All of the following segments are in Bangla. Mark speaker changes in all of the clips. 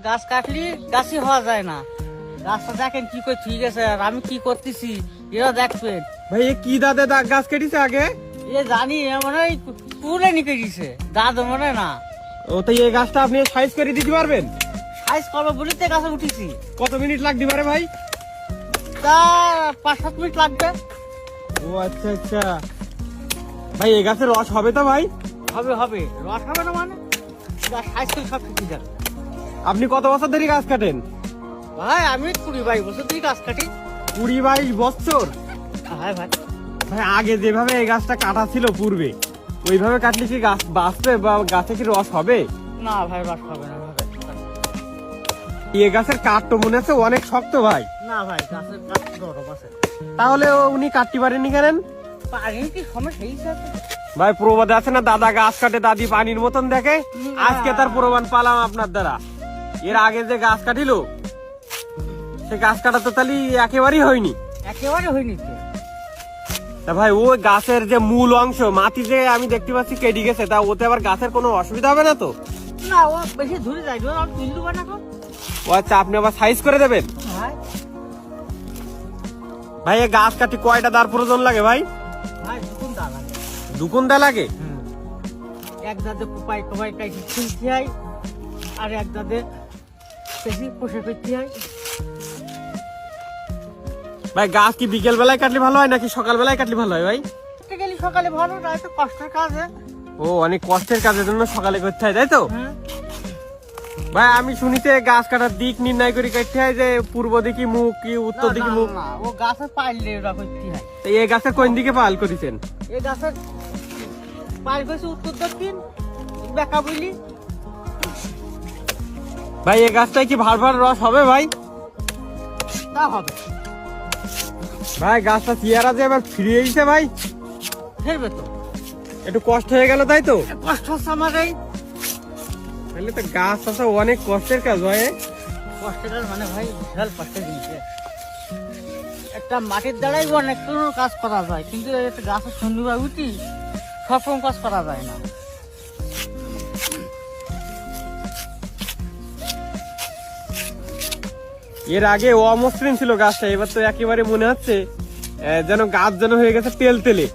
Speaker 1: গাছ কাটলি গাছই হওয়া যায় না। গাছটা দেখেন কি করে ঠিক আছে, আর আমি কি করতেছি এরা দেখবেন।
Speaker 2: ভাই এ কি দাদে গাছ কেটেছে আগে?
Speaker 1: এ জানি মনে হয় পুরে নিকে দিছে, দাদু মনে হয় না।
Speaker 2: ও তো এই গাছটা আপনি সাইজ করে দিতে পারবেন?
Speaker 1: সাইজ করবো বলিতে গাছে উঠেছি।
Speaker 2: কত মিনিট লাগতে পারে ভাই?
Speaker 1: তা 5-7 মিনিট লাগবে।
Speaker 2: ও আচ্ছা আচ্ছা। ভাই এই গাছের রস হবে তো ভাই?
Speaker 1: হবে হবে, রস হবে না মানে সাইজ করে সব ঠিক যাবে।
Speaker 2: আপনি কত বছর ধরে গাছ কাটেন?
Speaker 1: ভাই আমি 20-22 বছর ধরে গাছ কাটি।
Speaker 2: 20-22 বছর?
Speaker 1: হ্যাঁ ভাই।
Speaker 2: ভাই আগে যেভাবে এই গাছটা কাটা ছিল পূর্বে, ওইভাবে কাটলে কি গাছ বাঁচবে বা গাছে কি রস হবে?
Speaker 1: না ভাই, রস হবে না ভাবে।
Speaker 2: এই গাছের কাঠ তো মনে হচ্ছে অনেক শক্ত ভাই।
Speaker 1: না ভাই, গাছের কাঠ নরম আছে।
Speaker 2: তাহলে উনি কাটতে পারেননি কেন?
Speaker 1: পানি কি সমস্যা হয়েছে?
Speaker 2: ভাই প্রবাদ আছে না, দাদা গাছ কাটে দাদি পানির মতন দেখে। আজকে তার প্রমাণ পালাম আপনার দ্বারা। এর আগে যে গাছ কাটিল, সে গাছ কাটা তো তাহলে একেবারেই হয়নি।
Speaker 1: একেবারে হয়নি তো।
Speaker 2: তা ভাই ওই গাছের যে মূল অংশ মাটি যে আমি দেখতে পাচ্ছি কেটে গেছে, তা ওতে আবার গাছের কোনো অসুবিধা হবে না তো?
Speaker 1: না, ও বেশি দূরে যাইবে, আর তুই দেবো না।
Speaker 2: ও আচ্ছা, আপনি আবার সাইজ করে দেবেন?
Speaker 1: ভাই
Speaker 2: ভাই এই গাছ কাটি কয়টা দাঁড় প্রয়োজন লাগে ভাই?
Speaker 1: ভাই দুকুন দা লাগে।
Speaker 2: দুকুন দা লাগে?
Speaker 1: এক দাদে কুপাই কুপাই কাইছি খুলতে হয়, আর এক দাদে বেশি পোষে করতে হয়।
Speaker 2: ভাই গাছ কি বিকেল বেলায় কাটলে ভালো হয় নাকি সকাল বেলায় কাটলে ভালো হয় ভাই?
Speaker 1: গেলে সকালে ভালো, না তো কষ্টের কাজ।
Speaker 2: ও অনেক কষ্টের কাজের জন্য সকালে করতে হয়, তাই তো? ভাই আমি শুনিতে গাছ কাটার দিক নির্ণয় করে কাটতে হয়, যে পূর্ব দিকে মুখ কি উত্তর দিকে মুখ।
Speaker 1: ও গাছে পাইলে ওরা করতে হয়।
Speaker 2: তো এই গাছের কোন দিকে পাল করেছেন?
Speaker 1: এই গাছের পাইল করছে উত্তর দক্ষিণ বেকা বুঝলি।
Speaker 2: ভাই এই গাছটায় কি ভার ভার রস হবে ভাই?
Speaker 1: তা হবে
Speaker 2: ভাই গাছটা চেয়ারা যে এবার ফিরিয়ে দিতে ভাই,
Speaker 1: ফেরবে তো।
Speaker 2: একটু কষ্ট হয়ে গেল তাই তো?
Speaker 1: কষ্ট হচ্ছে আমার এই।
Speaker 2: তাহলে তো গাছ চাষা অনেক কষ্টের কাজ ভাই।
Speaker 1: কষ্টের কাজ মানে ভাই বিশাল কষ্টের জিনিস। একটা মাটির দ্বারাই অনেক কোনো কাজ করা যায়, কিন্তু একটা গাছের সুন্দর উঠি সবরকম কাজ করা যায় না।
Speaker 2: এর আগে অমসৃণ ছিল গাছটা, এবার তো একেবারে মনে হচ্ছে যেন গাছ যেন হয়ে গেছে তেল তেলে।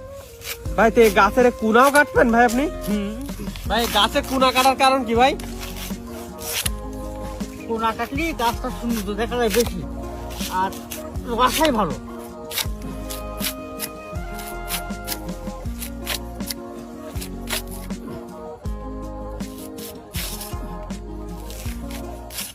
Speaker 2: ভাই তো এই গাছের কুনাও কাটবেন ভাই আপনি? ভাই গাছের কুনা কাটার কারণ কি ভাই?
Speaker 1: কোনা কাটলি গাছটা সুন্দর দেখা যায় বেশি, আর রসাই ভালো।